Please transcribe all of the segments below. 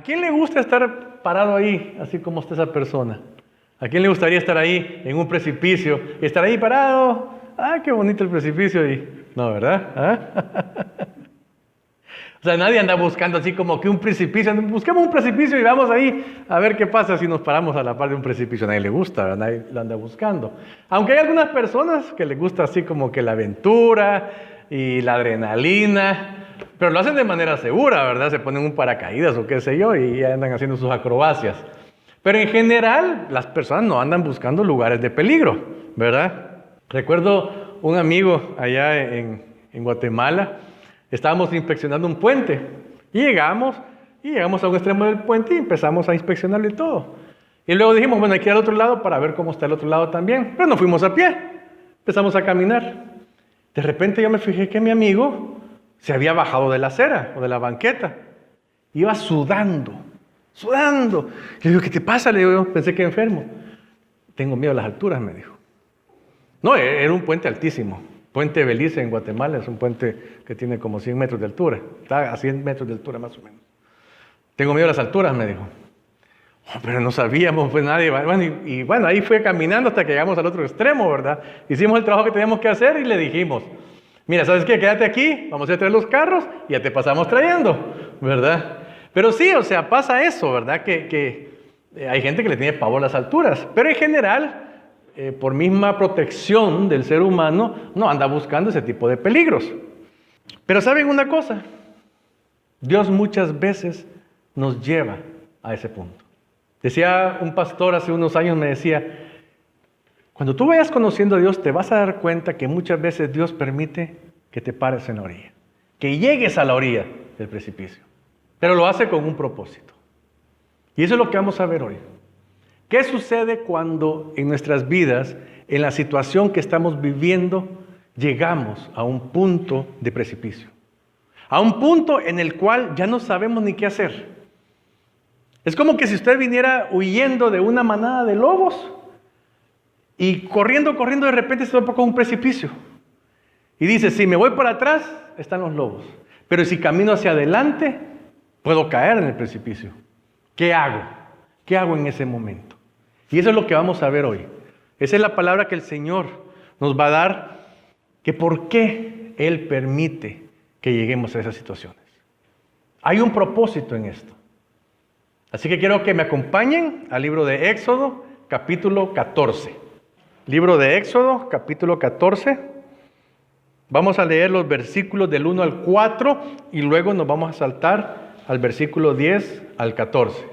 quién le gusta estar parado ahí, así como está esa persona? ¿A quién le gustaría estar ahí en un precipicio y estar ahí parado? ¡Ah, qué bonito el precipicio! No, ¿verdad? ¿Ah? O sea, nadie anda buscando así como que un precipicio. Busquemos un precipicio y vamos ahí a ver qué pasa si nos paramos a la par de un precipicio. A nadie le gusta, ¿verdad? Nadie lo anda buscando. Aunque hay algunas personas que les gusta así como que la aventura y la adrenalina, pero lo hacen de manera segura, ¿verdad? Se ponen un paracaídas o qué sé yo y andan haciendo sus acrobacias. Pero en general, las personas no andan buscando lugares de peligro, ¿verdad? Recuerdo un amigo allá en Guatemala. Estábamos inspeccionando un puente y llegamos a un extremo del puente y empezamos a inspeccionarlo y todo. Y luego dijimos, bueno, hay que ir al otro lado para ver cómo está el otro lado también. Pero no fuimos a pie, empezamos a caminar. De repente yo me fijé que mi amigo se había bajado de la acera o de la banqueta. Iba sudando. Le digo, ¿qué te pasa? Le digo, yo pensé que enfermo. Tengo miedo a las alturas, me dijo. No, era un puente altísimo. Puente Belice en Guatemala es un puente que tiene como 100 metros de altura. Está a 100 metros de altura más o menos. Tengo miedo a las alturas, me dijo. Oh, pero no sabíamos, pues nadie. Bueno, ahí fue caminando hasta que llegamos al otro extremo, ¿verdad? Hicimos el trabajo que teníamos que hacer y le dijimos, mira, ¿sabes qué? Quédate aquí, vamos a ir a traer los carros y ya te pasamos trayendo, ¿verdad? Pero sí, o sea, pasa eso, ¿verdad? Que hay gente que le tiene pavor a las alturas, pero en general, por misma protección del ser humano, no anda buscando ese tipo de peligros. Pero ¿saben una cosa? Dios muchas veces nos lleva a ese punto. Decía un pastor hace unos años, me decía, cuando tú vayas conociendo a Dios, te vas a dar cuenta que muchas veces Dios permite que te pares en la orilla, que llegues a la orilla del precipicio, pero lo hace con un propósito. Y eso es lo que vamos a ver hoy. ¿Qué sucede cuando en nuestras vidas, en la situación que estamos viviendo, llegamos a un punto de precipicio? A un punto en el cual ya no sabemos ni qué hacer. Es como que si usted viniera huyendo de una manada de lobos y corriendo, de repente se topa con un precipicio. Y dice, si me voy para atrás, están los lobos. Pero si camino hacia adelante, puedo caer en el precipicio. ¿Qué hago? ¿Qué hago en ese momento? Y eso es lo que vamos a ver hoy. Esa es la palabra que el Señor nos va a dar, que por qué Él permite que lleguemos a esas situaciones. Hay un propósito en esto. Así que quiero que me acompañen al libro de Éxodo, capítulo 14. Libro de Éxodo, capítulo 14. Vamos a leer los versículos del 1 al 4 y luego nos vamos a saltar al versículo 10 al 14.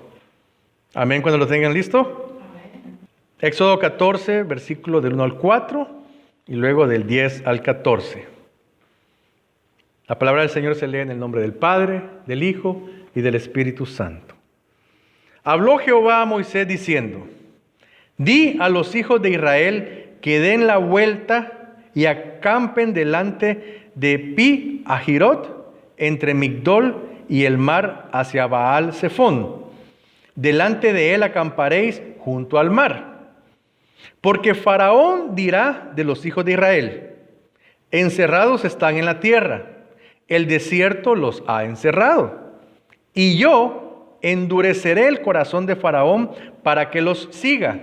Amén, cuando lo tengan listo. Amén. Éxodo 14, versículos del 1 al 4 y luego del 10 al 14. La palabra del Señor se lee en el nombre del Padre, del Hijo y del Espíritu Santo. Habló Jehová a Moisés diciendo, di a los hijos de Israel que den la vuelta y acampen delante de Pi Hahirot, entre Migdol y el mar hacia Baal Zephón. Delante de él acamparéis junto al mar. Porque Faraón dirá de los hijos de Israel, encerrados están en la tierra, el desierto los ha encerrado. Y yo endureceré el corazón de Faraón para que los siga,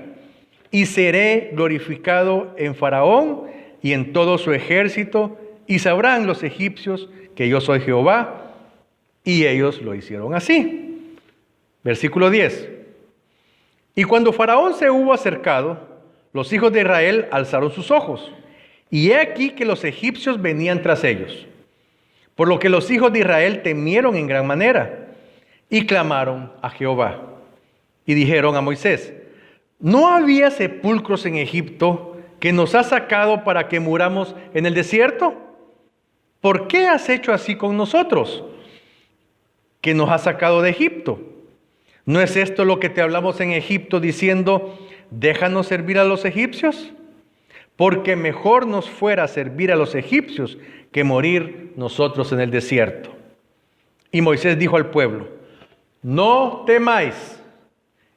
y seré glorificado en Faraón y en todo su ejército, y sabrán los egipcios que yo soy Jehová, y ellos lo hicieron así. Versículo 10. Y cuando Faraón se hubo acercado, los hijos de Israel alzaron sus ojos, y he aquí que los egipcios venían tras ellos. Por lo que los hijos de Israel temieron en gran manera, y clamaron a Jehová. Y dijeron a Moisés, ¿no había sepulcros en Egipto que nos has sacado para que muramos en el desierto? ¿Por qué has hecho así con nosotros, que nos has sacado de Egipto? ¿No es esto lo que te hablamos en Egipto diciendo, déjanos servir a los egipcios? Porque mejor nos fuera servir a los egipcios que morir nosotros en el desierto. Y Moisés dijo al pueblo, no temáis,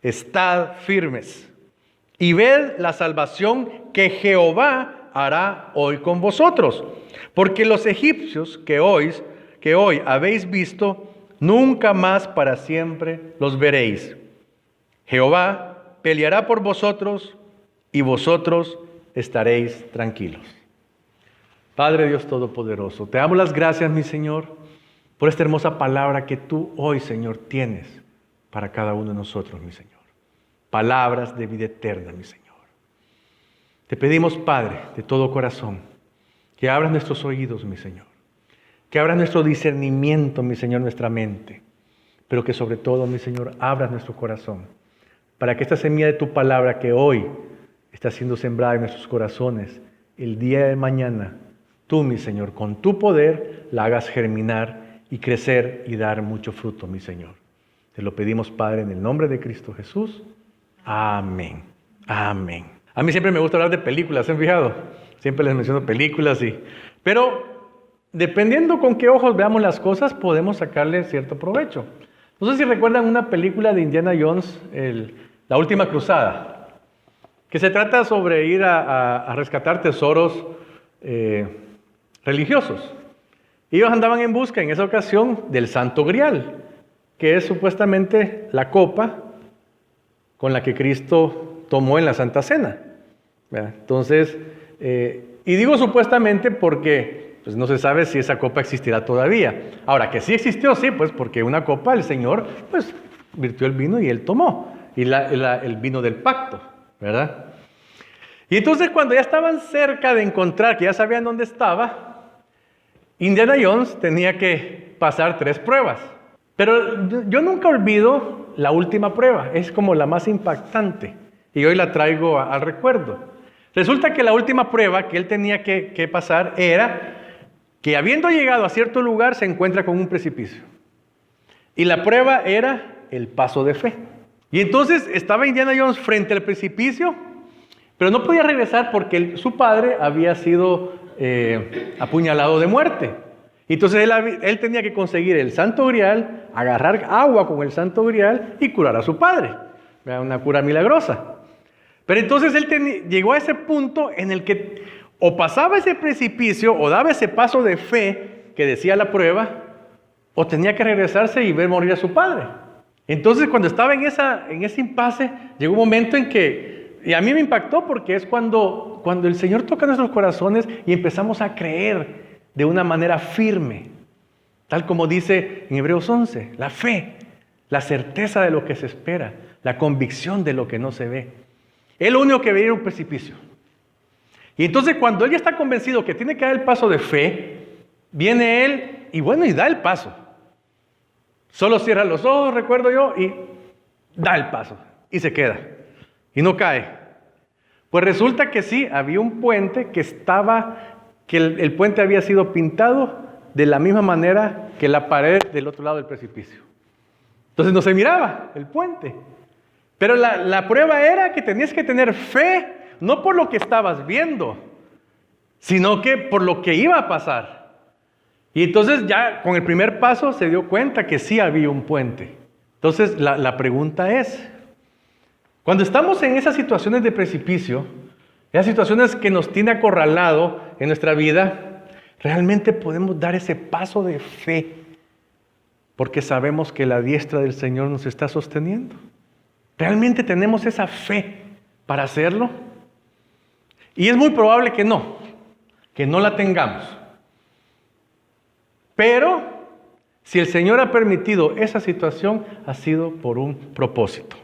estad firmes, y ved la salvación que Jehová hará hoy con vosotros. Porque los egipcios que hoy habéis visto, nunca más para siempre los veréis. Jehová peleará por vosotros y vosotros estaréis tranquilos. Padre Dios Todopoderoso, te damos las gracias, mi Señor, por esta hermosa palabra que tú hoy, Señor, tienes para cada uno de nosotros, mi Señor. Palabras de vida eterna, mi Señor. Te pedimos, Padre, de todo corazón, que abras nuestros oídos, mi Señor. Que abras nuestro discernimiento, mi Señor, nuestra mente. Pero que sobre todo, mi Señor, abras nuestro corazón. Para que esta semilla de tu palabra que hoy está siendo sembrada en nuestros corazones, el día de mañana, tú, mi Señor, con tu poder, la hagas germinar y crecer y dar mucho fruto, mi Señor. Te lo pedimos, Padre, en el nombre de Cristo Jesús. Amén. Amén. A mí siempre me gusta hablar de películas, ¿se han fijado? Siempre les menciono películas pero dependiendo con qué ojos veamos las cosas, podemos sacarle cierto provecho. No sé si recuerdan una película de Indiana Jones, La Última Cruzada, que se trata sobre ir a rescatar tesoros religiosos. Ellos andaban en busca en esa ocasión del Santo Grial, que es supuestamente la copa con la que Cristo tomó en la Santa Cena. Entonces, y digo supuestamente porque pues, no se sabe si esa copa existirá todavía. Ahora, que sí existió, sí, pues porque una copa el Señor pues virtió el vino y Él tomó, y el vino del pacto, ¿verdad? Y entonces cuando ya estaban cerca de encontrar, que ya sabían dónde estaba, Indiana Jones tenía que pasar 3 pruebas. Pero yo nunca olvido la última prueba, es como la más impactante, y hoy la traigo al recuerdo. Resulta que la última prueba que él tenía que pasar era que habiendo llegado a cierto lugar se encuentra con un precipicio. Y la prueba era el paso de fe. Y entonces estaba Indiana Jones frente al precipicio, pero no podía regresar porque su padre había sido apuñalado de muerte. Entonces él tenía que conseguir el Santo Grial, agarrar agua con el Santo Grial y curar a su padre. Una cura milagrosa. Pero entonces él llegó a ese punto en el que o pasaba ese precipicio o daba ese paso de fe que decía la prueba, o tenía que regresarse y ver morir a su padre. Entonces cuando estaba en ese impasse, llegó un momento en que, y a mí me impactó porque es cuando el Señor toca nuestros corazones y empezamos a creer de una manera firme, tal como dice en Hebreos 11, la fe, la certeza de lo que se espera, la convicción de lo que no se ve. Él lo único que veía era un precipicio. Y entonces cuando él ya está convencido que tiene que dar el paso de fe, viene él y da el paso. Solo cierra los ojos, recuerdo yo, y da el paso. Y se queda. Y no cae. Pues resulta que sí, había un puente que el puente había sido pintado de la misma manera que la pared del otro lado del precipicio. Entonces no se miraba el puente. Pero la prueba era que tenías que tener fe, no por lo que estabas viendo, sino que por lo que iba a pasar. Y entonces ya con el primer paso se dio cuenta que sí había un puente. Entonces la pregunta es, cuando estamos en esas situaciones de precipicio, esas situaciones que nos tiene acorralado en nuestra vida, realmente podemos dar ese paso de fe porque sabemos que la diestra del Señor nos está sosteniendo. ¿Realmente tenemos esa fe para hacerlo? Y es muy probable que no la tengamos. Pero si el Señor ha permitido esa situación, ha sido por un propósito.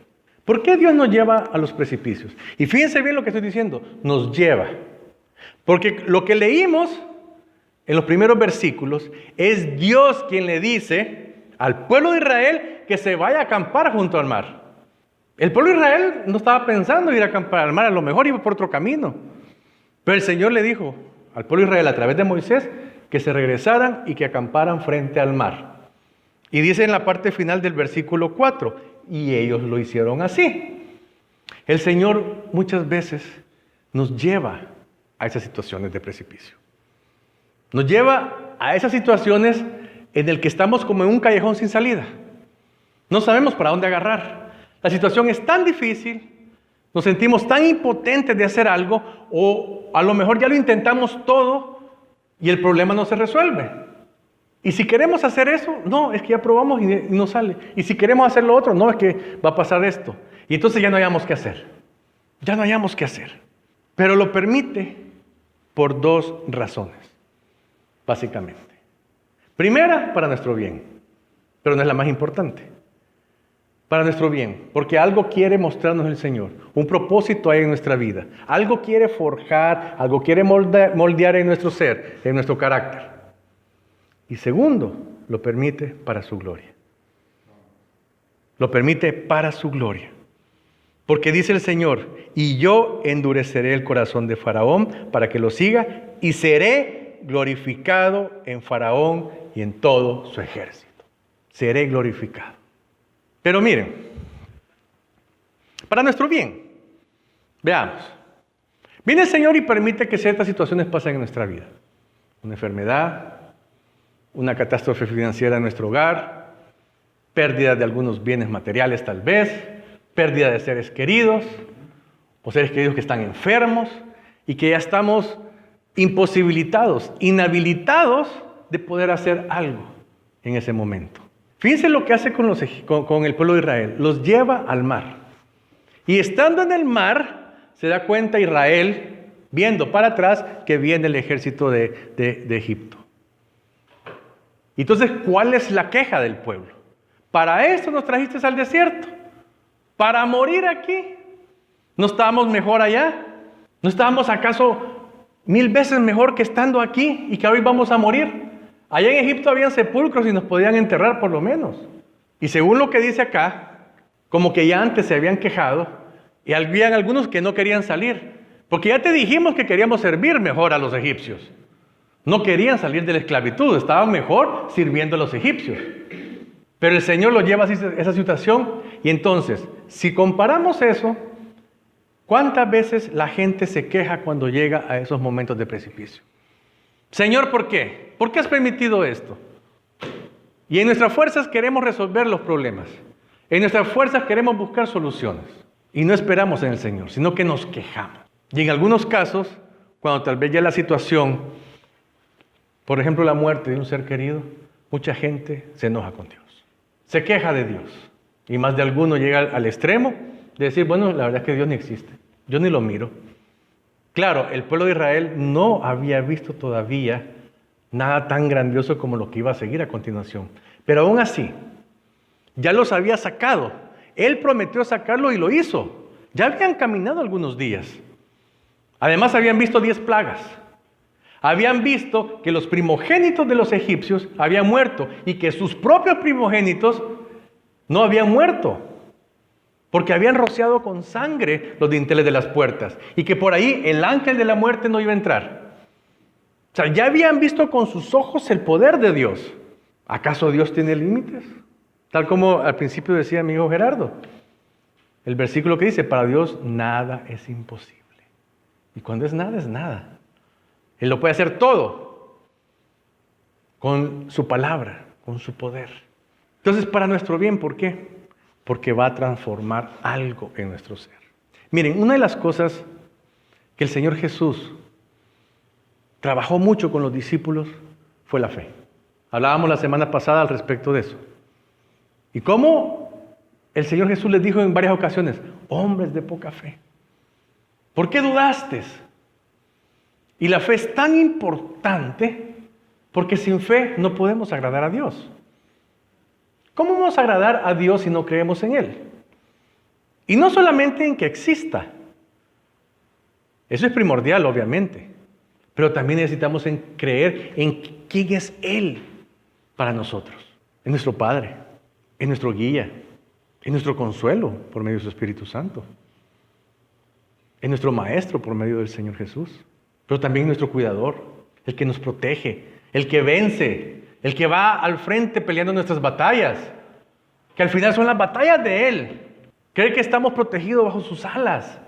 ¿Por qué Dios nos lleva a los precipicios? Y fíjense bien lo que estoy diciendo, nos lleva. Porque lo que leímos en los primeros versículos es Dios quien le dice al pueblo de Israel que se vaya a acampar junto al mar. El pueblo de Israel no estaba pensando ir a acampar al mar, a lo mejor iba por otro camino. Pero el Señor le dijo al pueblo de Israel a través de Moisés que se regresaran y que acamparan frente al mar. Y dice en la parte final del versículo 4, y ellos lo hicieron así. El Señor muchas veces nos lleva a esas situaciones de precipicio. Nos lleva a esas situaciones en las que estamos como en un callejón sin salida. No sabemos para dónde agarrar. La situación es tan difícil, nos sentimos tan impotentes de hacer algo, o a lo mejor ya lo intentamos todo y el problema no se resuelve. Y si queremos hacer eso, no, es que ya probamos y no sale. Y si queremos hacer lo otro, no, es que va a pasar esto. Y entonces ya no hayamos qué hacer. Ya no hayamos qué hacer. Pero lo permite por dos razones, básicamente. Primera, para nuestro bien, pero no es la más importante. Para nuestro bien, porque algo quiere mostrarnos el Señor, un propósito hay en nuestra vida, algo quiere forjar, algo quiere moldear en nuestro ser, en nuestro carácter. Y segundo, lo permite para su gloria. Lo permite para su gloria. Porque dice el Señor, y yo endureceré el corazón de Faraón para que lo siga, y seré glorificado en Faraón y en todo su ejército. Seré glorificado. Pero miren, para nuestro bien, veamos. Viene el Señor y permite que ciertas situaciones pasen en nuestra vida. Una enfermedad, una catástrofe financiera en nuestro hogar, pérdida de algunos bienes materiales tal vez, pérdida de seres queridos, o seres queridos que están enfermos y que ya estamos imposibilitados, inhabilitados de poder hacer algo en ese momento. Fíjense lo que hace con el pueblo de Israel. Los lleva al mar. Y estando en el mar, se da cuenta Israel, viendo para atrás, que viene el ejército de Egipto. Entonces, ¿cuál es la queja del pueblo? Para esto nos trajiste al desierto. Para morir aquí. ¿No estábamos mejor allá? ¿No estábamos acaso 1000 veces mejor que estando aquí y que hoy vamos a morir? Allá en Egipto habían sepulcros y nos podían enterrar por lo menos. Y según lo que dice acá, como que ya antes se habían quejado y habían algunos que no querían salir. Porque ya te dijimos que queríamos servir mejor a los egipcios. No querían salir de la esclavitud, estaban mejor sirviendo a los egipcios. Pero el Señor los lleva a esa situación y entonces, si comparamos eso, ¿cuántas veces la gente se queja cuando llega a esos momentos de precipicio? Señor, ¿por qué? ¿Por qué has permitido esto? Y en nuestras fuerzas queremos resolver los problemas. En nuestras fuerzas queremos buscar soluciones. Y no esperamos en el Señor, sino que nos quejamos. Y en algunos casos, cuando tal vez ya la situación, por ejemplo la muerte de un ser querido, mucha gente se enoja con Dios. Se queja de Dios. Y más de alguno llega al extremo de decir, bueno, la verdad es que Dios ni existe. Yo ni lo miro. Claro, el pueblo de Israel no había visto todavía nada tan grandioso como lo que iba a seguir a continuación. Pero aún así, ya los había sacado. Él prometió sacarlo y lo hizo. Ya habían caminado algunos días. Además habían visto 10 plagas. Habían visto que los primogénitos de los egipcios habían muerto y que sus propios primogénitos no habían muerto. Porque habían rociado con sangre los dinteles de las puertas. Y que por ahí el ángel de la muerte no iba a entrar. O sea, ya habían visto con sus ojos el poder de Dios. ¿Acaso Dios tiene límites? Tal como al principio decía mi hijo Gerardo. El versículo que dice, para Dios nada es imposible. Y cuando es nada, es nada. Él lo puede hacer todo. Con su palabra, con su poder. Entonces, para nuestro bien, ¿por qué? Porque va a transformar algo en nuestro ser. Miren, una de las cosas que el Señor Jesús trabajó mucho con los discípulos fue la fe. Hablábamos la semana pasada al respecto de eso. Y cómo el Señor Jesús les dijo en varias ocasiones, hombres de poca fe, ¿por qué dudaste? Y la fe es tan importante porque sin fe no podemos agradar a Dios. ¿Cómo vamos a agradar a Dios si no creemos en Él? Y no solamente en que exista. Eso es primordial, obviamente. Pero también necesitamos creer en quién es Él para nosotros. Es nuestro Padre, es nuestro guía, es nuestro consuelo por medio de su Espíritu Santo. Es nuestro Maestro por medio del Señor Jesús. Pero también nuestro cuidador, el que nos protege, el que vence, el que va al frente peleando nuestras batallas, que al final son las batallas de Él. Creer que estamos protegidos bajo sus alas.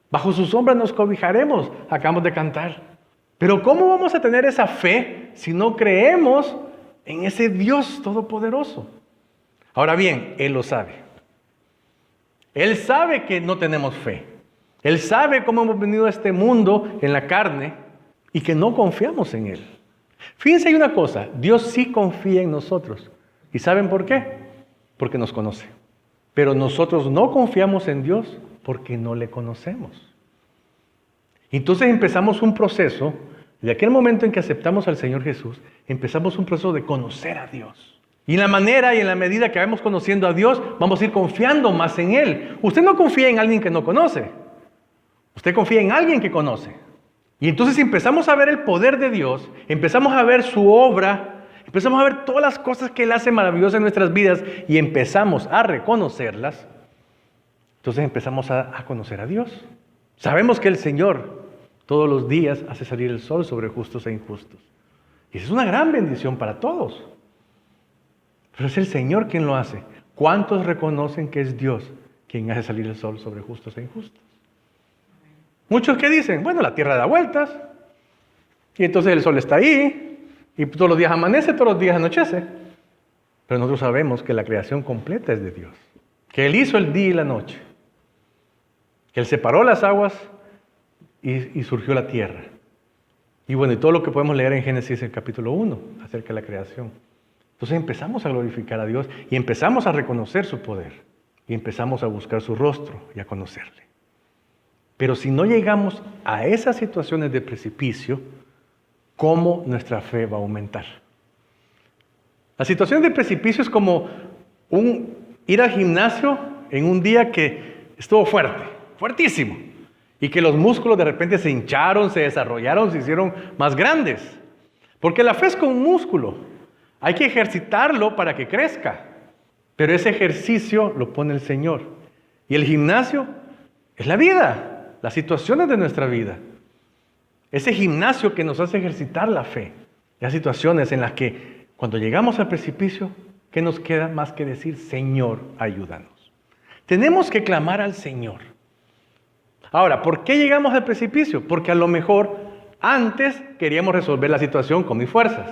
Bajo sus sombras nos cobijaremos, acabamos de cantar. Pero ¿cómo vamos a tener esa fe si no creemos en ese Dios todopoderoso? Ahora bien, Él lo sabe. Él sabe que no tenemos fe. Él sabe cómo hemos venido a este mundo en la carne y que no confiamos en Él. Fíjense, hay una cosa, Dios sí confía en nosotros. ¿Y saben por qué? Porque nos conoce. Pero nosotros no confiamos en Dios porque no le conocemos. Entonces empezamos un proceso, de aquel momento en que aceptamos al Señor Jesús, empezamos un proceso de conocer a Dios. Y en la manera y en la medida que vamos conociendo a Dios, vamos a ir confiando más en Él. Usted no confía en alguien que no conoce. Usted confía en alguien que conoce. Y entonces empezamos a ver el poder de Dios, empezamos a ver su obra, empezamos a ver todas las cosas que Él hace maravillosas en nuestras vidas y empezamos a reconocerlas. Entonces empezamos a conocer a Dios. Sabemos que el Señor todos los días hace salir el sol sobre justos e injustos. Y esa es una gran bendición para todos. Pero es el Señor quien lo hace. ¿Cuántos reconocen que es Dios quien hace salir el sol sobre justos e injustos? Muchos que dicen, bueno, la tierra da vueltas, y entonces el sol está ahí, y todos los días amanece, todos los días anochece. Pero nosotros sabemos que la creación completa es de Dios, que Él hizo el día y la noche, que Él separó las aguas y surgió la tierra. Y bueno, y todo lo que podemos leer en Génesis, el capítulo 1, acerca de la creación. Entonces empezamos a glorificar a Dios y empezamos a reconocer su poder, y empezamos a buscar su rostro y a conocerle. Pero si no llegamos a esas situaciones de precipicio, ¿cómo nuestra fe va a aumentar? La situación de precipicio es como ir al gimnasio en un día que estuvo fuerte, fuertísimo, y que los músculos de repente se hincharon, se desarrollaron, se hicieron más grandes. Porque la fe es como un músculo. Hay que ejercitarlo para que crezca. Pero ese ejercicio lo pone el Señor. Y el gimnasio es la vida. Las situaciones de nuestra vida. Ese gimnasio que nos hace ejercitar la fe. Las situaciones en las que cuando llegamos al precipicio, ¿qué nos queda más que decir? Señor, ayúdanos. Tenemos que clamar al Señor. Ahora, ¿por qué llegamos al precipicio? Porque a lo mejor antes queríamos resolver la situación con mis fuerzas.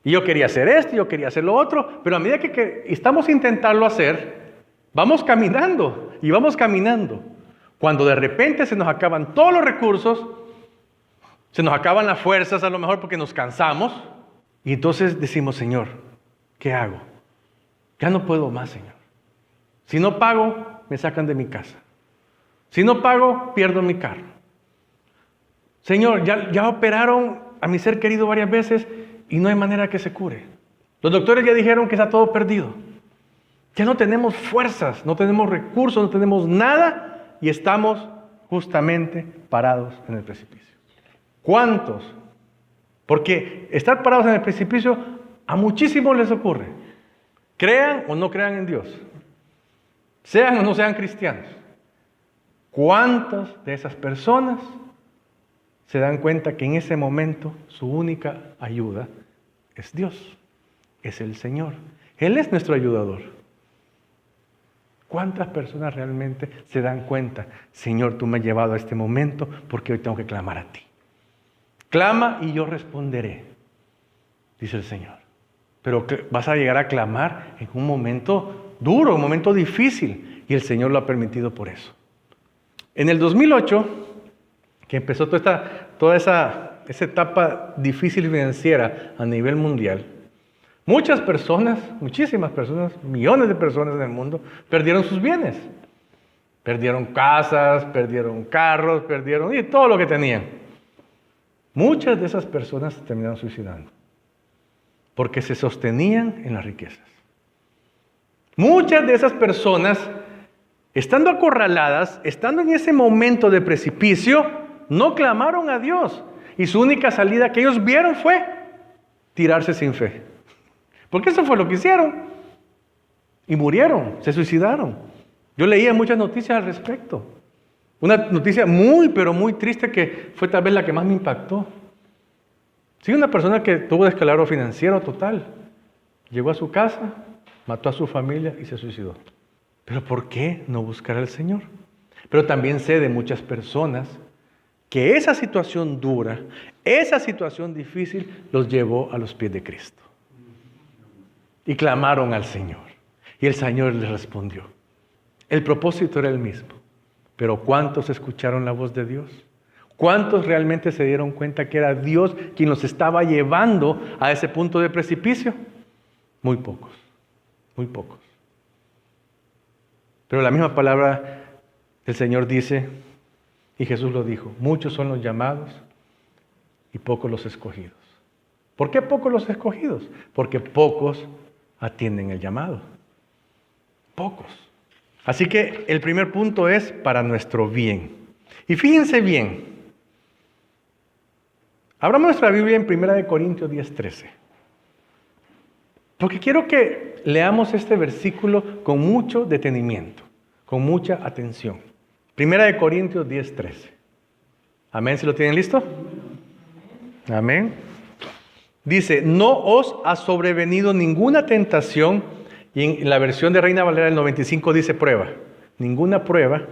Y yo quería hacer esto, yo quería hacer lo otro, pero a medida que estamos intentando hacer, vamos caminando y vamos caminando. Cuando de repente se nos acaban todos los recursos, se nos acaban las fuerzas a lo mejor porque nos cansamos, y entonces decimos, Señor, ¿qué hago? Ya no puedo más, Señor. Si no pago, me sacan de mi casa. Si no pago, pierdo mi carro. Señor, ya operaron a mi ser querido varias veces y no hay manera que se cure. Los doctores ya dijeron que está todo perdido. Ya no tenemos fuerzas, no tenemos recursos, no tenemos nada. Y estamos justamente parados en el precipicio. ¿Cuántos? Porque estar parados en el precipicio a muchísimos les ocurre. Crean o no crean en Dios. Sean o no sean cristianos. ¿Cuántas de esas personas se dan cuenta que en ese momento su única ayuda es Dios? Es el Señor. Él es nuestro ayudador. ¿Cuántas personas realmente se dan cuenta? Señor, tú me has llevado a este momento porque hoy tengo que clamar a ti. Clama y yo responderé, dice el Señor. Pero vas a llegar a clamar en un momento duro, un momento difícil, y el Señor lo ha permitido por eso. En el 2008, que empezó toda esa etapa difícil financiera a nivel mundial, muchas personas, muchísimas personas, millones de personas en el mundo, perdieron sus bienes. Perdieron casas, perdieron carros, perdieron y todo lo que tenían. Muchas de esas personas se terminaron suicidando porque se sostenían en las riquezas. Muchas de esas personas, estando acorraladas, estando en ese momento de precipicio, no clamaron a Dios. Y su única salida que ellos vieron fue tirarse sin fe. Porque eso fue lo que hicieron. Y murieron, se suicidaron. Yo leía muchas noticias al respecto. Una noticia muy, pero muy triste que fue tal vez la que más me impactó. Sí, una persona que tuvo descalabro financiero total. Llegó a su casa, mató a su familia y se suicidó. ¿Pero por qué no buscar al Señor? Pero también sé de muchas personas que esa situación dura, esa situación difícil, los llevó a los pies de Cristo. Y clamaron al Señor. Y el Señor les respondió. El propósito era el mismo. Pero ¿cuántos escucharon la voz de Dios? ¿Cuántos realmente se dieron cuenta que era Dios quien los estaba llevando a ese punto de precipicio? Muy pocos, muy pocos. Pero la misma palabra del Señor dice, y Jesús lo dijo, muchos son los llamados y pocos los escogidos. ¿Por qué pocos los escogidos? Porque pocos atienden el llamado. Pocos. Así que el primer punto es para nuestro bien. Y fíjense bien. Abramos nuestra Biblia en 1 Corintios 10:13. Porque quiero que leamos este versículo con mucho detenimiento, con mucha atención. 1 Corintios 10:13. Amén, ¿si lo tienen listo? Amén. Dice, no os ha sobrevenido ninguna tentación, y en la versión de Reina Valera del 95 dice prueba, ninguna prueba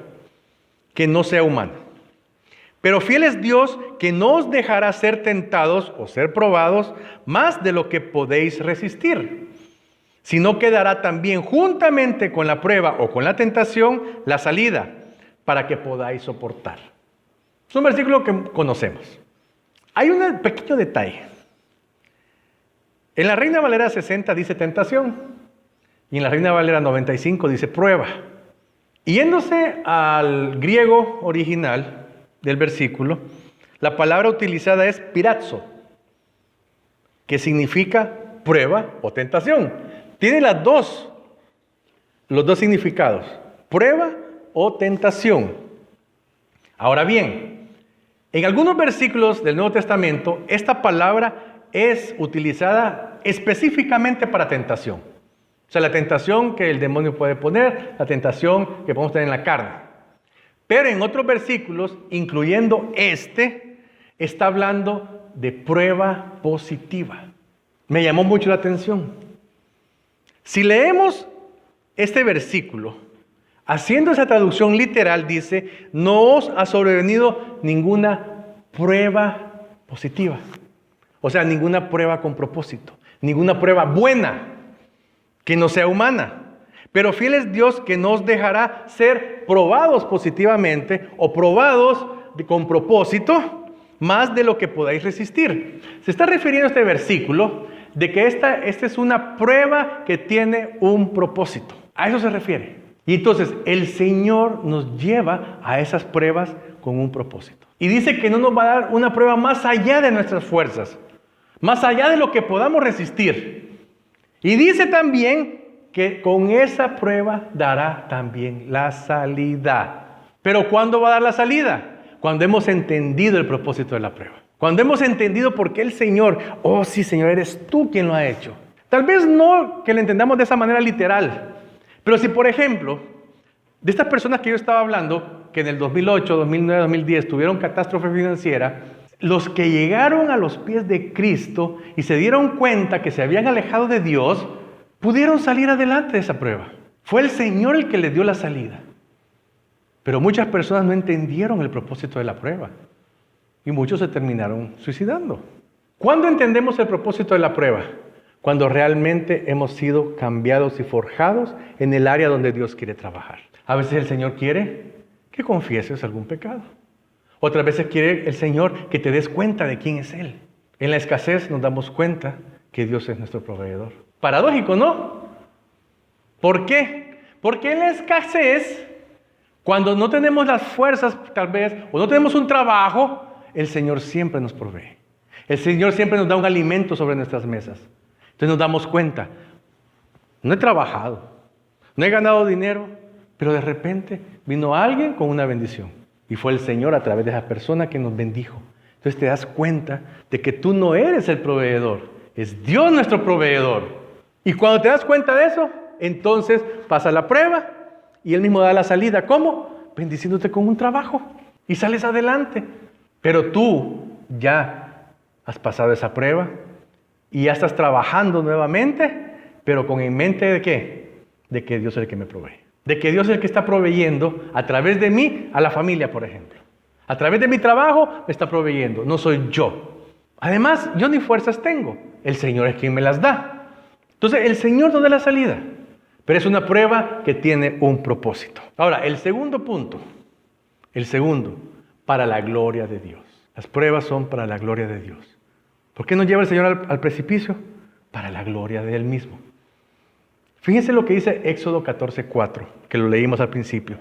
que no sea humana. Pero fiel es Dios que no os dejará ser tentados o ser probados más de lo que podéis resistir, sino que dará también juntamente con la prueba o con la tentación la salida para que podáis soportar. Es un versículo que conocemos. Hay un pequeño detalle. En la Reina Valera 60 dice tentación y en la Reina Valera 95 dice prueba. Y yéndose al griego original del versículo, la palabra utilizada es pirazo, que significa prueba o tentación. Tiene los dos significados, prueba o tentación. Ahora bien, en algunos versículos del Nuevo Testamento, esta palabra es utilizada específicamente para tentación. O sea, la tentación que el demonio puede poner, la tentación que podemos tener en la carne. Pero en otros versículos, incluyendo está hablando de prueba positiva. Me llamó mucho la atención. Si leemos este versículo, haciendo esa traducción literal, dice, no os ha sobrevenido ninguna prueba positiva. O sea, ninguna prueba con propósito, ninguna prueba buena que no sea humana. Pero fiel es Dios que no os dejará ser probados positivamente o probados con propósito más de lo que podáis resistir. Se está refiriendo a este versículo de que esta es una prueba que tiene un propósito. A eso se refiere. Y entonces el Señor nos lleva a esas pruebas con un propósito. Y dice que no nos va a dar una prueba más allá de nuestras fuerzas, más allá de lo que podamos resistir. Y dice también que con esa prueba dará también la salida. ¿Pero cuándo va a dar la salida? Cuando hemos entendido el propósito de la prueba. Cuando hemos entendido por qué el Señor, oh sí Señor, eres tú quien lo ha hecho. Tal vez no que lo entendamos de esa manera literal. Pero si por ejemplo, de estas personas que yo estaba hablando, que en el 2008, 2009, 2010 tuvieron catástrofe financiera, los que llegaron a los pies de Cristo y se dieron cuenta que se habían alejado de Dios, pudieron salir adelante de esa prueba. Fue el Señor el que les dio la salida. Pero muchas personas no entendieron el propósito de la prueba. Y muchos se terminaron suicidando. ¿Cuándo entendemos el propósito de la prueba? Cuando realmente hemos sido cambiados y forjados en el área donde Dios quiere trabajar. A veces el Señor quiere que confieses algún pecado. Otras veces quiere el Señor que te des cuenta de quién es Él. En la escasez nos damos cuenta que Dios es nuestro proveedor. Paradójico, ¿no? ¿Por qué? Porque en la escasez, cuando no tenemos las fuerzas tal vez, o no tenemos un trabajo, el Señor siempre nos provee. El Señor siempre nos da un alimento sobre nuestras mesas. Entonces nos damos cuenta, no he trabajado, no he ganado dinero, pero de repente vino alguien con una bendición. Y fue el Señor a través de esa persona que nos bendijo. Entonces te das cuenta de que tú no eres el proveedor, es Dios nuestro proveedor. Y cuando te das cuenta de eso, entonces pasa la prueba y Él mismo da la salida. ¿Cómo? Bendiciéndote con un trabajo y sales adelante. Pero tú ya has pasado esa prueba y ya estás trabajando nuevamente, pero con en mente ¿de qué? De que Dios es el que me provee. De que Dios es el que está proveyendo a través de mí a la familia, por ejemplo. A través de mi trabajo me está proveyendo, no soy yo. Además, yo ni fuerzas tengo, el Señor es quien me las da. Entonces, el Señor nos da la salida, pero es una prueba que tiene un propósito. Ahora, el segundo punto, para la gloria de Dios. Las pruebas son para la gloria de Dios. ¿Por qué nos lleva el Señor al precipicio? Para la gloria de Él mismo. Fíjense lo que dice Éxodo 14:4, que lo leímos al principio.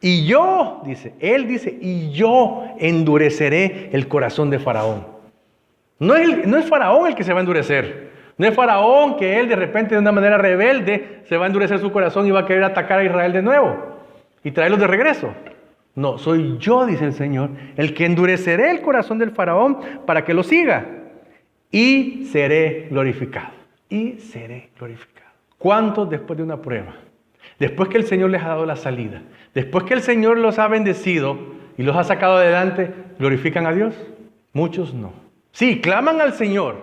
Y yo, dice, Él dice, y yo endureceré el corazón de Faraón. No es Faraón el que se va a endurecer. No es Faraón que él de repente de una manera rebelde se va a endurecer su corazón y va a querer atacar a Israel de nuevo y traerlos de regreso. No, soy yo, dice el Señor, el que endureceré el corazón del Faraón para que lo siga y seré glorificado. Y seré glorificado. ¿Cuántos después de una prueba? Después que el Señor les ha dado la salida, después que el Señor los ha bendecido y los ha sacado adelante, ¿glorifican a Dios? Muchos no. Sí, claman al Señor,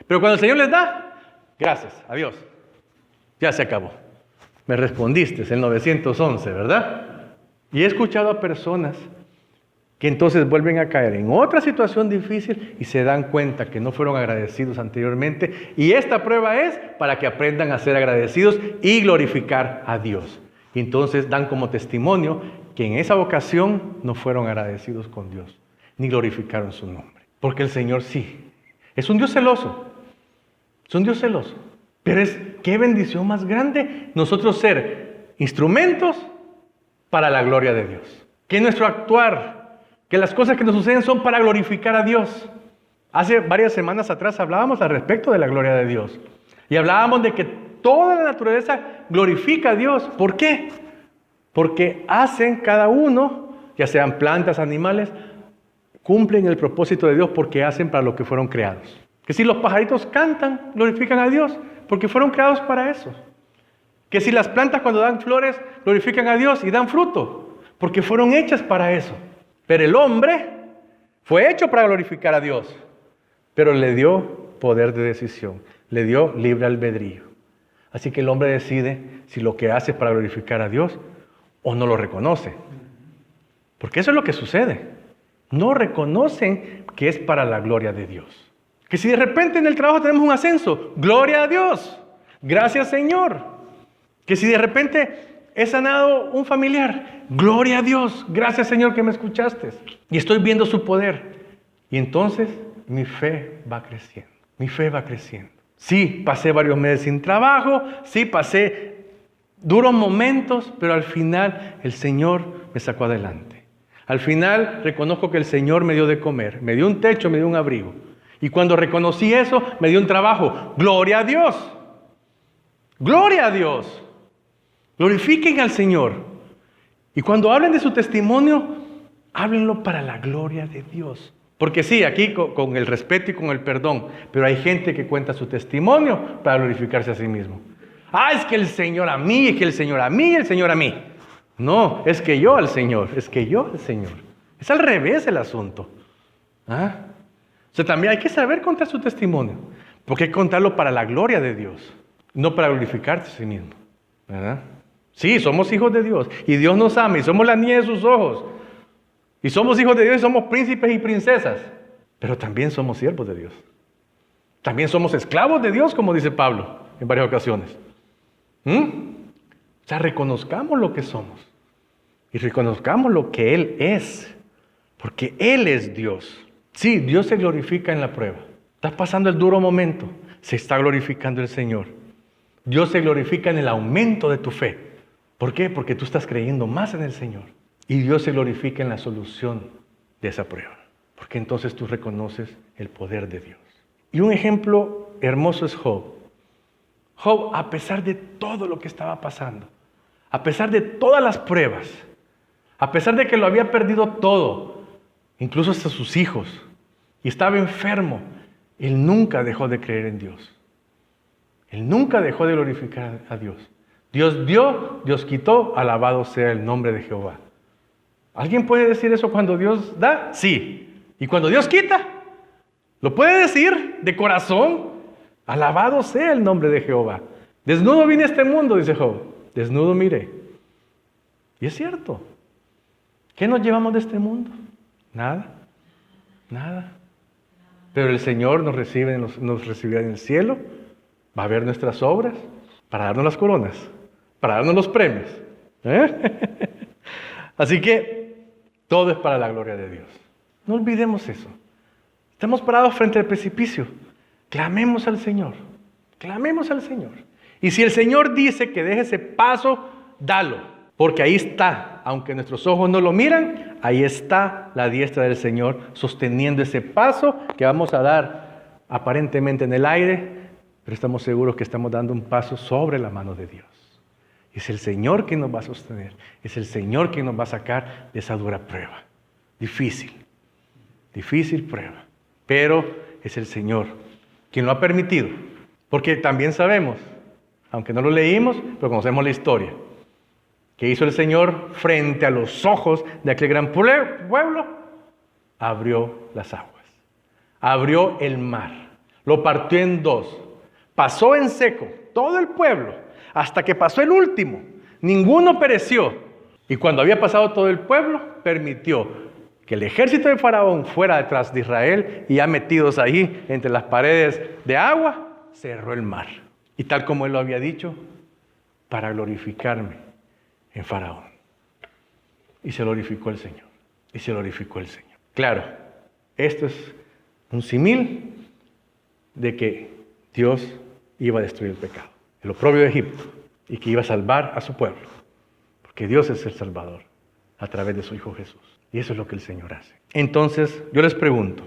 pero cuando el Señor les da, gracias, adiós, ya se acabó. Me respondiste, es el 911, ¿verdad? Y he escuchado a personas que entonces vuelven a caer en otra situación difícil y se dan cuenta que no fueron agradecidos anteriormente. Y esta prueba es para que aprendan a ser agradecidos y glorificar a Dios. Y entonces dan como testimonio que en esa ocasión no fueron agradecidos con Dios, ni glorificaron su nombre. Porque el Señor sí, es un Dios celoso. Es un Dios celoso. Pero qué bendición más grande nosotros ser instrumentos para la gloria de Dios. Que nuestro actuar, que las cosas que nos suceden son para glorificar a Dios. Hace varias semanas atrás hablábamos al respecto de la gloria de Dios. Y hablábamos de que toda la naturaleza glorifica a Dios. ¿Por qué? Porque hacen cada uno, ya sean plantas, animales, cumplen el propósito de Dios porque hacen para lo que fueron creados. Que si los pajaritos cantan, glorifican a Dios porque fueron creados para eso. Que si las plantas cuando dan flores, glorifican a Dios y dan fruto porque fueron hechas para eso. Pero el hombre fue hecho para glorificar a Dios, pero le dio poder de decisión, le dio libre albedrío. Así que el hombre decide si lo que hace es para glorificar a Dios o no lo reconoce. Porque eso es lo que sucede. No reconocen que es para la gloria de Dios. Que si de repente en el trabajo tenemos un ascenso, gloria a Dios, gracias Señor. Que si de repente he sanado un familiar, gloria a Dios, gracias Señor que me escuchaste. Y estoy viendo su poder. Y entonces mi fe va creciendo, mi fe va creciendo. Sí, pasé varios meses sin trabajo, sí, pasé duros momentos, pero al final el Señor me sacó adelante. Al final reconozco que el Señor me dio de comer, me dio un techo, me dio un abrigo. Y cuando reconocí eso, me dio un trabajo. ¡Gloria a Dios! ¡Gloria a Dios! Glorifiquen al Señor. Y cuando hablen de su testimonio, háblenlo para la gloria de Dios. Porque sí, aquí con el respeto y con el perdón, pero hay gente que cuenta su testimonio para glorificarse a sí mismo. Ah, es que el Señor a mí, es que el Señor a mí, el Señor a mí. No, es que yo al Señor, es que yo al Señor. Es al revés el asunto. ¿Ah? O sea, también hay que saber contar su testimonio, porque hay que contarlo para la gloria de Dios, no para glorificarse a sí mismo. ¿Verdad? Sí, somos hijos de Dios y Dios nos ama y somos la niña de sus ojos. Y somos hijos de Dios y somos príncipes y princesas, pero también somos siervos de Dios. También somos esclavos de Dios, como dice Pablo en varias ocasiones. O sea, reconozcamos lo que somos y reconozcamos lo que Él es, porque Él es Dios. Sí, Dios se glorifica en la prueba. Estás pasando el duro momento, se está glorificando el Señor. Dios se glorifica en el aumento de tu fe. ¿Por qué? Porque tú estás creyendo más en el Señor. Y Dios se glorifica en la solución de esa prueba. Porque entonces tú reconoces el poder de Dios. Y un ejemplo hermoso es Job. Job, a pesar de todo lo que estaba pasando, a pesar de todas las pruebas, a pesar de que lo había perdido todo, incluso hasta sus hijos, y estaba enfermo, él nunca dejó de creer en Dios. Él nunca dejó de glorificar a Dios. Dios dio, Dios quitó, alabado sea el nombre de Jehová. ¿Alguien puede decir eso cuando Dios da? Sí. ¿Y cuando Dios quita? ¿Lo puede decir de corazón? Alabado sea el nombre de Jehová. Desnudo vine a este mundo, dice Job. Desnudo miré. Y es cierto. ¿Qué nos llevamos de este mundo? Nada. Nada. Pero el Señor nos recibirá en el cielo. Va a ver nuestras obras para darnos las coronas, para darnos los premios. Así que todo es para la gloria de Dios. No olvidemos eso. Estamos parados frente al precipicio. Clamemos al Señor. Clamemos al Señor. Y si el Señor dice que deje ese paso, dalo. Porque ahí está, aunque nuestros ojos no lo miran, ahí está la diestra del Señor sosteniendo ese paso que vamos a dar aparentemente en el aire, pero estamos seguros que estamos dando un paso sobre la mano de Dios. Es el Señor quien nos va a sostener. Es el Señor quien nos va a sacar de esa dura prueba. Difícil prueba. Pero es el Señor quien lo ha permitido. Porque también sabemos, aunque no lo leímos, pero conocemos la historia. ¿Qué hizo el Señor frente a los ojos de aquel gran pueblo? Abrió las aguas. Abrió el mar. Lo partió en dos. Pasó en seco todo el pueblo hasta que pasó el último. Ninguno pereció. Y cuando había pasado todo el pueblo, permitió que el ejército de Faraón fuera detrás de Israel y ya metidos ahí entre las paredes de agua, cerró el mar. Y tal como él lo había dicho, para glorificarme en Faraón. Y se glorificó el Señor. Y se glorificó el Señor. Claro, esto es un símil de que Dios iba a destruir el pecado, el oprobio de Egipto, y que iba a salvar a su pueblo. Porque Dios es el Salvador a través de su Hijo Jesús. Y eso es lo que el Señor hace. Entonces, yo les pregunto,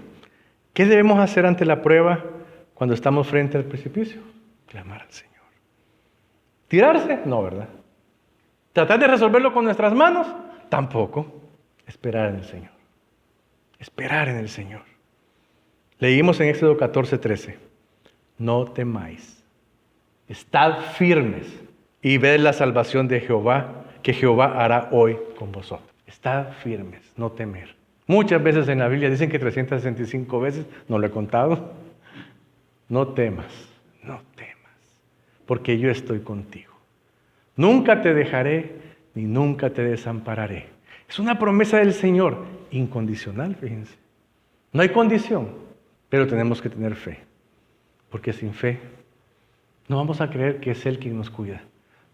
¿qué debemos hacer ante la prueba cuando estamos frente al precipicio? Clamar al Señor. ¿Tirarse? No, ¿verdad? ¿Tratar de resolverlo con nuestras manos? Tampoco. Esperar en el Señor. Esperar en el Señor. Leímos en Éxodo 14:13. No temáis. Estad firmes y ved la salvación de Jehová, que Jehová hará hoy con vosotros. Estad firmes, no temer. Muchas veces en la Biblia dicen que 365 veces, no lo he contado. No temas, porque yo estoy contigo. Nunca te dejaré ni nunca te desampararé. Es una promesa del Señor, incondicional, fíjense. No hay condición, pero tenemos que tener fe. Porque sin fe no vamos a creer que es Él quien nos cuida.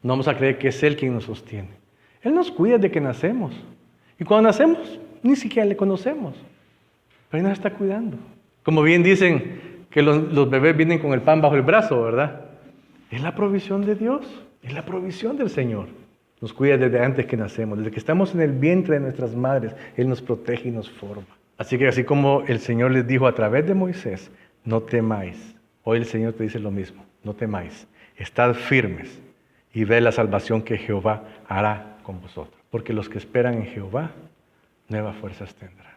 No vamos a creer que es Él quien nos sostiene. Él nos cuida desde que nacemos. Y cuando nacemos, ni siquiera le conocemos. Pero Él nos está cuidando. Como bien dicen que los bebés vienen con el pan bajo el brazo, ¿verdad? Es la provisión de Dios. Es la provisión del Señor. Nos cuida desde antes que nacemos. Desde que estamos en el vientre de nuestras madres, Él nos protege y nos forma. Así que así como el Señor les dijo a través de Moisés, no temáis. Hoy el Señor te dice lo mismo. No temáis. Estad firmes y ved la salvación que Jehová hará con vosotros. Porque los que esperan en Jehová, nuevas fuerzas tendrán.